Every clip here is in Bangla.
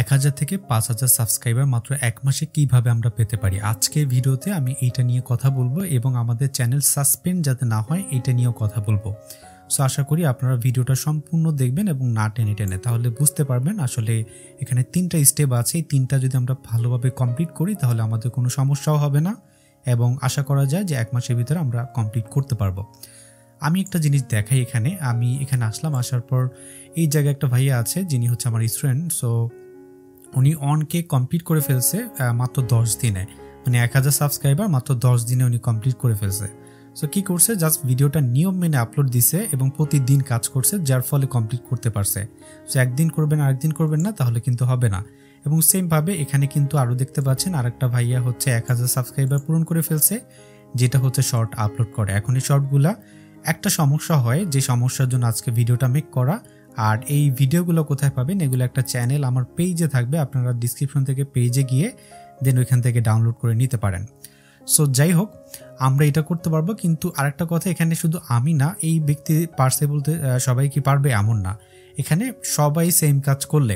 1000 থেকে 5000 সাবস্ক্রাইবার মাত্র এক মাসে কিভাবে আমরা পেতে পারি। আজকের ভিডিওতে আমি এইটা নিয়ে কথা বলবো এবং আমাদের চ্যানেল সাসপেন্ড যাতে না হয় এটা নিয়েও কথা বলবো। সো আশা করি আপনারা ভিডিওটা সম্পূর্ণ দেখবেন এবং না টেনে টেনে, তাহলে বুঝতে পারবেন আসলে এখানে 3টা স্টেপ আছে। এই 3টা যদি আমরা ভালোভাবে কমপ্লিট করি তাহলে আমাদের কোনো সমস্যাও হবে না এবং আশা করা যায় যে এক মাসের ভিতরে আমরা কমপ্লিট করতে পারবো। আমি একটা জিনিস দেখাই, আমি এখানে আসলাম, আসার পর এই জায়গায় একটা ভাইয়া আছে যিনি হচ্ছে আমার স্টুডেন্ট। সো উনি অনকে কমপ্লিট করে ফেলছে মাত্র 10 দিনে, মানে 1000 সাবস্ক্রাইবার মাত্র 10 দিনে উনি কমপ্লিট করে ফেলছে। সো কি করছে, জাস্ট ভিডিওটা নিয়ম মেনে আপলোড দিছে এবং প্রতিদিন কাজ করছে, যার ফলে কমপ্লিট করতে পারছে। সো একদিন করবেন আরেকদিন করবেন না তাহলে কিন্তু হবে না। এবং সেম ভাবে এখানে কিন্তু আরও দেখতে পাচ্ছেন আরেকটা ভাইয়া হচ্ছে 1000 সাবস্ক্রাইবার পূরণ করে ফেলছে, যেটা হচ্ছে শর্ট আপলোড করে। এখন এই শর্টগুলা একটা সমস্যা হয়, যে সমস্যার জন্য আজকে ভিডিওটা মেক করা। আর এই ভিডিওগুলো কোথায় পাবেন, এগুলো একটা চ্যানেল আমার পেজে থাকবে, আপনারা ডিসক্রিপশন থেকে পেজে গিয়ে দেন ওইখান থেকে ডাউনলোড করে নিতে পারেন। সো যাই হোক, আমরা এটা করতে পারবো। কিন্তু আরেকটা কথা, এখানে শুধু আমি না, এই ব্যক্তি পারছে বলতে সবাই কি পারবে এমন না। এখানে সবাই সেম কাজ করলে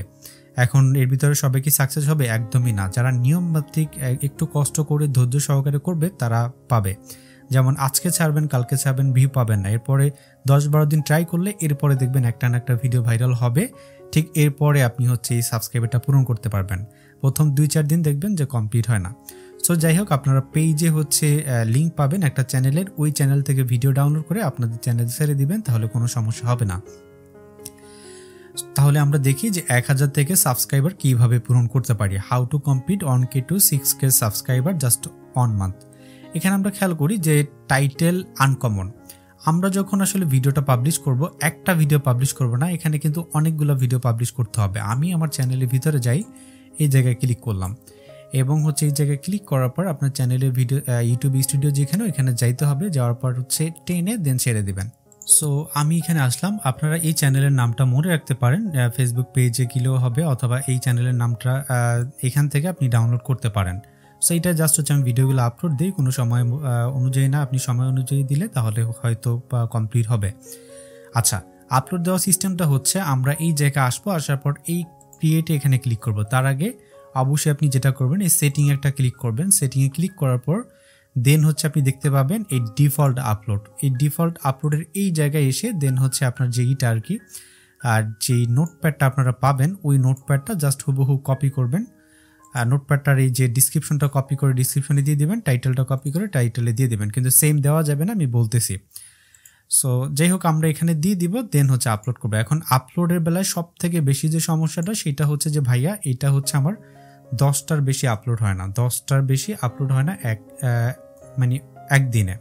এখন এর ভিতরে সবাই কি সাকসেস হবে, একদমই না। যারা নিয়মমাফিক একটু কষ্ট করে ধৈর্য সহকারে করবে তারা পাবে। যেমন আজকে ছাড়বেন কালকে ছাড়বেন, ভিউ পাবেন না, এরপরে 10-12 দিন ট্রাই করলে এরপরে দেখবেন একটা না একটা ভিডিও ভাইরাল হবে, ঠিক এরপরে আপনি হচ্ছে এই সাবস্ক্রাইবারটা পূরণ করতে পারবেন। প্রথম 2-4 দিন দেখবেন যে কমপ্লিট হয় না। সো যাই হোক, আপনারা পেজে হচ্ছে লিঙ্ক পাবেন একটা চ্যানেলের, ওই চ্যানেল থেকে ভিডিও ডাউনলোড করে আপনাদের চ্যানেলে ছেড়ে দিবেন, তাহলে কোনো সমস্যা হবে না। তাহলে আমরা দেখি যে 1000 থেকে সাবস্ক্রাইবার কিভাবে পূরণ করতে পারি। How to complete 1K to 6K subscriber just 1 month. এখানে আমরা খেয়াল করি যে টাইটেল আনকমন। আমরা যখন আসলে ভিডিওটা পাবলিশ করব, একটা ভিডিও পাবলিশ করব না, এখানে কিন্তু অনেকগুলো ভিডিও পাবলিশ করতে হবে। আমি আমার চ্যানেলের ভিতরে যাই, এই জায়গায় ক্লিক করলাম এবং হচ্ছে এই জায়গায় ক্লিক করার পর আপনার চ্যানেলের ভিডিও ইউটিউব স্টুডিও যেখানে, ওইখানে যাইতে হবে, যাওয়ার পর হচ্ছে টেনে দেন ছেড়ে দিবেন। সো আমি এখানে আসলাম, আপনারা এই চ্যানেলের নামটা মনে রাখতে পারেন, ফেসবুক পেজে গেলেও হবে অথবা এই চ্যানেলের নামটা এখান থেকে আপনি ডাউনলোড করতে পারেন। সো এইটা জাস্ট হচ্ছে আমি ভিডিওগুলো আপলোড দিই, কোনো সময় অনুযায়ী না, আপনি সময় অনুযায়ী দিলে তাহলে হয়তো কমপ্লিট হবে। আচ্ছা, আপলোড দেওয়ার সিস্টেমটা হচ্ছে আমরা এই জায়গায় আসবো, আসার পর এই ক্রিয়েটে এখানে ক্লিক করব। তার আগে অবশ্যই আপনি যেটা করবেন, এই সেটিংয়ে একটা ক্লিক করবেন। সেটিংয়ে ক্লিক করার পর দেন হচ্ছে আপনি দেখতে পাবেন এই ডিফল্ট আপলোড। এই ডিফল্ট আপলোডের এই জায়গায় এসে দেন হচ্ছে আপনার যে ইটা আর কি, আর যেই নোটপ্যাডটা আপনারা পাবেন, ওই নোটপ্যাডটা জাস্ট হুবহু কপি করবেন। নোটপ্যাডটার এই যে ডিসক্রিপশনটা কপি করে ডিসক্রিপশনে দিয়ে দিবেন, টাইটেলটা কপি করে টাইটেলে দিয়ে দিবেন, কিন্তু সেম দেওয়া যাবে না, আমি বলতেছি। সো যাই হোক, আমরা এখানে দিয়ে দিব, দেন হচ্ছে আপলোড করবো। এখন আপলোডের বেলায় সব থেকে বেশি যে সমস্যাটা সেটা হচ্ছে যে ভাইয়া এটা হচ্ছে আমার 10টার বেশি আপলোড হয় না, 10টার বেশি আপলোড হয় না মানে একদিনে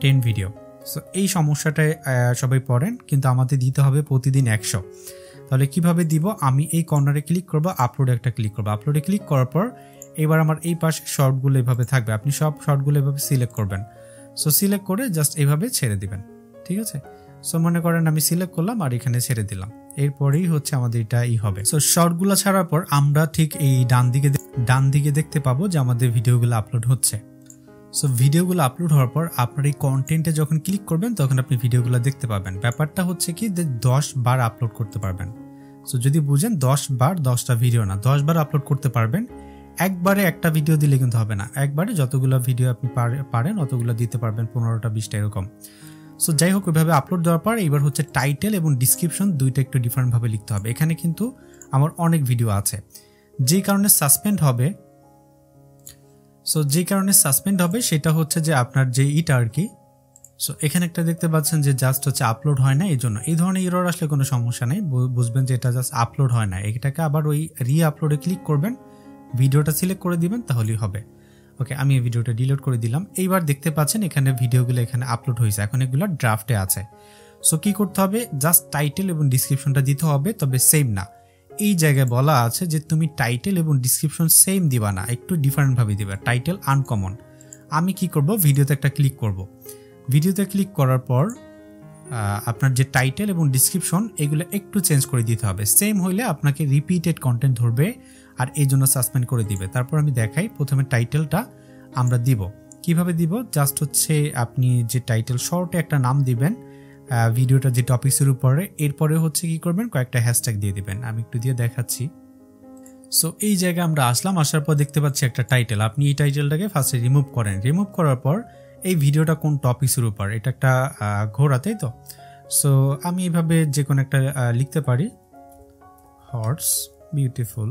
10 ভিডিও। সো এই সমস্যাটায় সবাই পড়েন, কিন্তু আমাদের দিতে হবে প্রতিদিন 100। তাহলে কিভাবে দিব, আমি এই কর্নারে ক্লিক করব, আপলোডে একটা ক্লিক করব। আপলোডে ক্লিক করার পর এবার আমার এই পাশে শর্টগুলো এভাবে থাকবে, আপনি সব শর্টগুলো এভাবে সিলেক্ট করবেন। সো সিলেক্ট করে জাস্ট এইভাবে ছেড়ে দিবেন, ঠিক আছে। সো মনে করেন আমি সিলেক্ট করলাম আর এখানে ছেড়ে দিলাম, এরপরেই হচ্ছে আমাদের এটা হবে। সো শর্টগুলো ছাড়ার পর আমরা ঠিক এই ডান দিকে দেখতে পাবো যে আমাদের ভিডিওগুলো আপলোড হচ্ছে। সো ভিডিওগুলো আপলোড হওয়ার পর আপনার এই কন্টেন্টে যখন ক্লিক করবেন তখন আপনি ভিডিওগুলো দেখতে পাবেন। ব্যাপারটা হচ্ছে কি, 10 বার আপলোড করতে পারবেন। সো যদি বুঝেন 10 বার 10টা ভিডিও না, 10 বার আপলোড করতে পারবেন। একবারে একটা ভিডিও দিলে কিন্তু হবে না, একবারে যতগুলো ভিডিও আপনি পারেন অতগুলো দিতে পারবেন, 15টা 20টা এরকম। সো যাই হোক, ওইভাবে আপলোড দেওয়ার পর এবার হচ্ছে টাইটেল এবং ডিসক্রিপশন দুইটা একটু ডিফারেন্টভাবে লিখতে হবে। এখানে কিন্তু আমার অনেক ভিডিও আছে, যেই কারণে সাসপেন্ড হবে। সো যে কারণে সাসপেন্ড হবে সেটা হচ্ছে যে আপনার যে ইটা আর কি। সো এখানে একটা দেখতে পাচ্ছেন যে জাস্ট হচ্ছে আপলোড হয় না, এই জন্য এই ধরনের এরর আসলে কোনো সমস্যা নেই, বুঝবেন যে এটা জাস্ট আপলোড হয় না। এটাকে আবার ওই আপলোডে ক্লিক করবেন, ভিডিওটা সিলেক্ট করে দিবেন, তাহলেই হবে। ওকে, আমি এই ভিডিওটা ডিলিট করে দিলাম। এইবার দেখতে পাচ্ছেন এখানে ভিডিওগুলো এখানে আপলোড হয়েছে, এখন এগুলো ড্রাফটে আছে। সো কি করতে হবে, জাস্ট টাইটেল এবং ডিসক্রিপশনটা দিতে হবে, তবে সেম না। এই জায়গায় বলা আছে যে তুমি টাইটেল এবং ডিসক্রিপশন সেম দিবা না, একটু ডিফারেন্টভাবে দিবা, টাইটেল আনকমন। আমি কি করব, ভিডিওতে একটা ক্লিক করব। ভিডিওতে ক্লিক করার পর আপনার যে টাইটেল এবং ডিসক্রিপশন এগুলো একটু চেঞ্জ করে দিতে হবে। সেম হইলে আপনাকে রিপিটেড কন্টেন্ট ধরবে আর এই জন্য সাসপেন্ড করে দিবে। তারপর আমি দেখাই, প্রথমে টাইটেলটা আমরা দিব, কিভাবে দিব, জাস্ট হচ্ছে আপনি যে টাইটেল শর্টে একটা নাম দিবেন, ভিডিওটা যে টপিক্সের উপরে, এরপরে হচ্ছে কি করবেন কয়েকটা হ্যাশট্যাগ দিয়ে দিবেন। আমি একটু দিয়ে দেখাচ্ছি। সো এই জায়গায় আমরা আসলাম, আসার পর দেখতে পাচ্ছি একটা টাইটেল। আপনি এই টাইটেলটাকে ফার্স্টে রিমুভ করেন। রিমুভ করার পর এই ভিডিওটা কোন টপিক্সের উপর, এটা একটা ঘোড়া, তাই তো? সো আমি এইভাবে যে কোনো একটা লিখতে পারি, হর্স বিউটিফুল।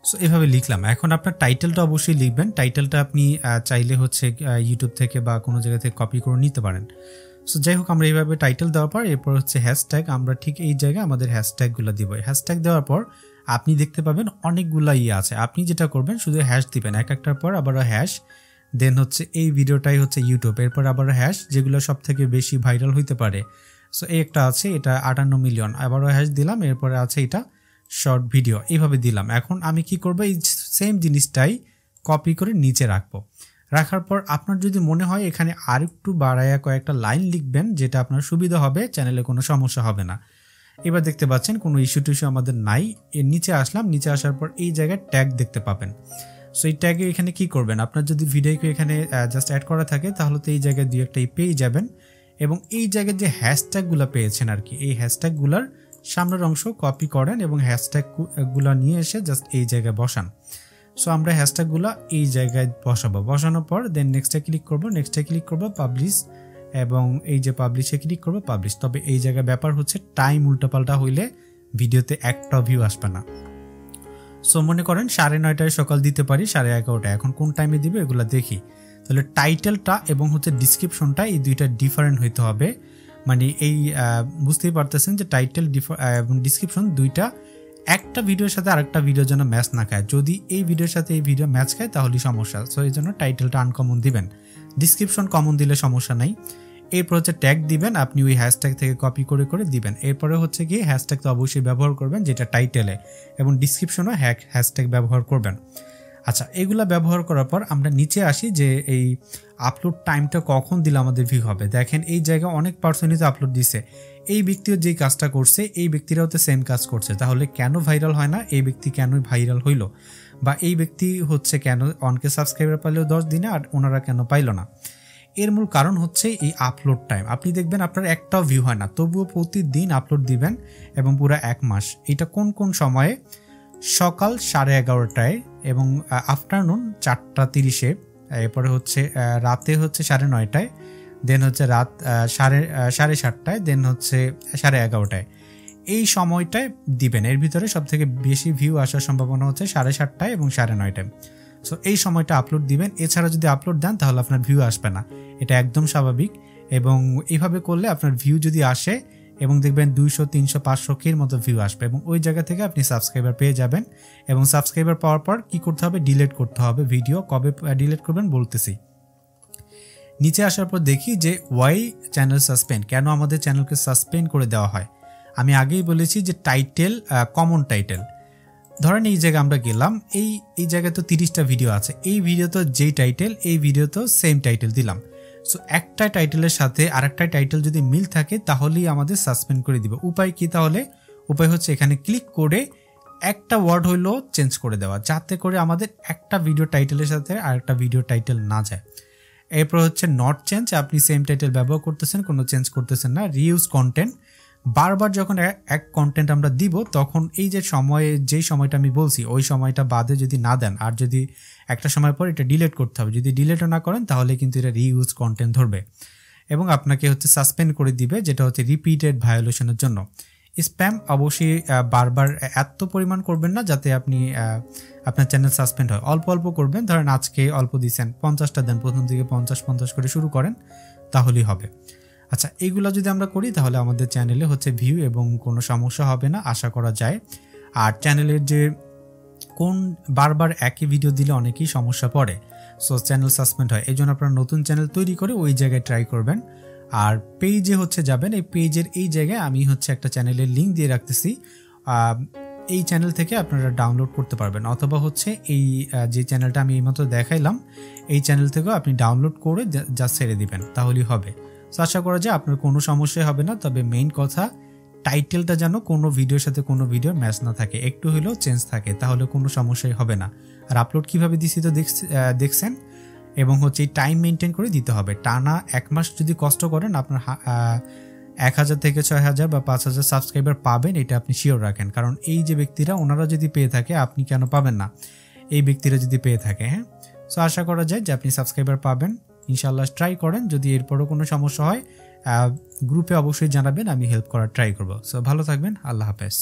সো এভাবে লিখলাম। এখন আপনার টাইটেলটা অবশ্যই লিখবেন। টাইটেলটা আপনি চাইলে হচ্ছে ইউটিউব থেকে বা কোনো জায়গা থেকে কপি করে নিতে পারেন। সো যাই হোক, আমরা এইভাবে টাইটেল দেওয়ার পর এরপর হচ্ছে হ্যাশট্যাগ, আমরা ঠিক এই জায়গায় আমাদের হ্যাশট্যাগুলো দিব। হ্যাশট্যাগ দেওয়ার পর আপনি দেখতে পাবেন অনেকগুলা আছে। আপনি যেটা করবেন শুধু হ্যাশ দিবেন, এক একটার পর আবারও হ্যাশ, দেন হচ্ছে এই ভিডিওটাই হচ্ছে ইউটিউব, এরপর আবার হ্যাশ যেগুলো সব থেকে বেশি ভাইরাল হইতে পারে। সো এই একটা আছে, এটা 58 মিলিয়ন, আবারও হ্যাশ দিলাম, এরপরে আছে এটা শর্ট ভিডিও, এইভাবে দিলাম। এখন আমি কি করব, এই সেম জিনিসটাই কপি করে নিচে রাখবো। রাখার পর আপনার যদি মনে হয় এখানে আর একটু বাড়ায়া কয়েকটা লাইন লিখবেন, যেটা আপনার সুবিধা হবে, চ্যানেলে কোনো সমস্যা হবে না। এবার দেখতে পাচ্ছেন কোনো ইস্যু টিস্যু আমাদের নাই। এর নিচে আসলাম, নিচে আসার পর এই জায়গায় ট্যাগ দেখতে পাবেন। সো এই ট্যাগে এখানে কি করবেন, আপনার যদি ভিডিওকে এখানে জাস্ট অ্যাড করা থাকে তাহলে তো এই জায়গায় দুই একটা পেয়ে যাবেন, এবং এই জায়গায় যে হ্যাশট্যাগুলো পেয়েছেন আর কি, এই হ্যাশট্যাগুলোর সামনের অংশ কপি করেন এবং হ্যাশট্যাগুলো নিয়ে এসে জাস্ট এই জায়গায় বসান। সো আমরা হ্যাশট্যাগুলো এই জায়গায় বসাবো। বসানোর পর দেন নেক্সটে ক্লিক করব, নেক্সটে ক্লিক করব পাবলিশ, এবং এই যে পাবলিশে ক্লিক করব পাবলিশ। তবে এই জায়গায় ব্যাপার হচ্ছে টাইম উল্টাপাল্টা হইলে ভিডিওতে একটা ভিউ আসবে না। সো মনে করেন 9:30 সকাল দিতে পারি, 11:30। এখন কোন টাইমে দিব এগুলো দেখি। তাহলে টাইটেলটা এবং হচ্ছে ডিসক্রিপশনটা এই দুইটা ডিফারেন্ট হইতে হবে। মানে এই বুঝতেই পারতেছেন যে টাইটেল এবং ডিসক্রিপশন দুইটা একটা ভিডিওর সাথে আরেকটা ভিডিওর জন্য ম্যাচ না খায়। যদি এই ভিডিওর সাথে এই ভিডিও ম্যাচ খায় তাহলেই সমস্যা। সো এই জন্য টাইটেলটা আনকমন দিবেন, ডিসক্রিপশন কমন দিলে সমস্যা নাই। এরপর হচ্ছে ট্যাগ দিবেন, আপনি ওই হ্যাশট্যাগ থেকে কপি করে করে দিবেন। এরপরে হচ্ছে কি হ্যাশট্যাগ তো অবশ্যই ব্যবহার করবেন যেটা টাইটেলে, এবং ডিসক্রিপশনও হ্যাশট্যাগ ব্যবহার করবেন। আচ্ছা, এগুলা ব্যবহার করার পর আমরা নিচে আসি যে এই আপলোড টাইমটা কখন দিলে আমাদের ভিউ হবে। দেখেন এই জায়গায় অনেক পার্সনই তো আপলোড দিছে, এই ব্যক্তিও যেই কাজটা করছে এই ব্যক্তিরাও তো সেম কাজ করছে, তাহলে কেন ভাইরাল হয় না? এই ব্যক্তি কেনই ভাইরাল হইলো, বা এই ব্যক্তি হচ্ছে কেন অনকে সাবস্ক্রাইবার পাইলেও 10 দিনে আর ওনারা কেন পাইল না? এর মূল কারণ হচ্ছে এই আপলোড টাইম। আপনি দেখবেন আপনার একটাও ভিউ হয় না, তবুও প্রতিদিন আপলোড দিবেন এবং পুরো 1 মাস। এটা কোন কোন সময়ে? সকাল 11:30টায় এবং আফটারনুন 4:30-এ, এরপরে হচ্ছে রাতে হচ্ছে 9:30টায়, দেন হচ্ছে রাত 7:30টায়, দেন হচ্ছে 11:30টায়। এই সময়টায় দিবেন। এর ভিতরে সব থেকে বেশি ভিউ আসার সম্ভাবনা হচ্ছে 7:30টায় এবং 9:30টায়। সো এই সময়টা আপলোড দিবেন। এছাড়া যদি আপলোড দেন তাহলে আপনার ভিউ আসবে না, এটা একদম স্বাভাবিক। এবং এইভাবে করলে আপনার ভিউ যদি আসে এবং দেখবেন 200, 300, 500 মতো ভিউ আসবে, এবং ওই জায়গা থেকে আপনি সাবস্ক্রাইবার পেয়ে যাবেন। এবং সাবস্ক্রাইবার পাওয়ার পর কি করতে হবে? ডিলিট করতে হবে ভিডিও। কবে ডিলিট করবেন বলতেছি। নিচে আসার পর দেখি যে ওয়াই চ্যানেল সাসপেন্ড, কেন আমাদের চ্যানেলকে সাসপেন্ড করে দেওয়া হয়। আমি আগেই বলেছি যে টাইটেল, কমন টাইটেল। ধরেন এই জায়গায় আমরা গেলাম, এই জায়গায় তো 30টা ভিডিও আছে, এই ভিডিও তো যেই টাইটেল, এই ভিডিও তো সেম টাইটেল দিলাম। সো একটা টাইটেলের সাথে আরেকটা টাইটেল যদি মিল থাকে তাহলেই আমাদের সাসপেন্ড করে দিবে। উপায় কি তাহলে? উপায় হচ্ছে এখানে ক্লিক করে একটা ওয়ার্ড হইলো চেঞ্জ করে দেওয়া, যাতে করে আমাদের একটা ভিডিও টাইটেলের সাথে আরেকটা ভিডিও টাইটেল না যায়। এরপর হচ্ছে নট চেঞ্জ, আপনি সেম টাইটেল ব্যবহার করতেছেন, কোনো চেঞ্জ করতেছেন না। রিইউজ কন্টেন্ট, বারবার যখন এক কন্টেন্ট আমরা দিব তখন এই যে যেই সময়টা আমি বলছি ওই সময়টা বাদে যদি না দেন, আর যদি একটা সময় পর এটা ডিলিট করতে হবে, যদি ডিলিটও না করেন তাহলে কিন্তু এটা রিইউজ কন্টেন্ট ধরবে এবং আপনাকে হচ্ছে সাসপেন্ড করে দিবে, যেটা হচ্ছে রিপিটেড ভায়োলেশনের জন্য। স্প্যাম অবশ্যই বারবার এত পরিমাণ করবেন না যাতে আপনি আপনার চ্যানেল সাসপেন্ড হয়। অল্প অল্প করবেন, ধরেন আজকে অল্প দিচ্ছেন, 50টা দেন, প্রথম দিকে 50 করে শুরু করেন, তাহলেই হবে। আচ্ছা, এইগুলো যদি আমরা করি তাহলে আমাদের চ্যানেলে হচ্ছে ভিউ এবং কোনো সমস্যা হবে না আশা করা যায়। আর চ্যানেলের যে কোন বারবার একই ভিডিও দিলে অনেকেই সমস্যা পড়ে, সো চ্যানেল সাসপেন্ড হয়। এই জন্য আপনারা নতুন চ্যানেল তৈরি করে ওই জায়গায় ট্রাই করবেন। আর পেজে হচ্ছে যাবেন, এই পেজের এই জায়গায় আমি হচ্ছে একটা চ্যানেলের লিঙ্ক দিয়ে রাখতেছি, এই চ্যানেল থেকে আপনারা ডাউনলোড করতে পারবেন, অথবা হচ্ছে এই যে চ্যানেলটা আমি এইমাত্র দেখাইলাম এই চ্যানেল থেকেও আপনি ডাউনলোড করে যা ছেড়ে দিবেন, তাহলেই হবে। তো আশা করা যায় আপনার কোনো সমস্যাই হবে না। তবে মেইন কথা, টাইটেলটা যেন কোনো ভিডিওর সাথে কোনো ভিডিওর ম্যাচ না থাকে, একটু হলেও চেঞ্জ থাকে, তাহলে কোনো সমস্যাই হবে না। আর আপলোড কিভাবে দিছি তো দেখছেন, এবং হচ্ছে এই টাইম মেনটেন করে দিতে হবে। টানা 1 মাস যদি কষ্ট করেন আপনার 1000 থেকে 6000 বা 5000 সাবস্ক্রাইবার পাবেন, এটা আপনি শিওর রাখেন। কারণ এই যে ব্যক্তিরা ওনারা যদি পেয়ে থাকে আপনি কেন পাবেন না, এই ব্যক্তিরা যদি পেয়ে থাকে। হ্যাঁ, সো আশা করা যায় যে আপনি সাবস্ক্রাইবার পাবেন। ইনশাআল্লাহ ট্রাই করেন, যদি এরপরও কোনো সমস্যা হয় গ্রুপে অবশ্যই জানাবেন, আমি হেল্প করার ট্রাই করব। সো ভালো থাকবেন, আল্লাহ হাফেজ।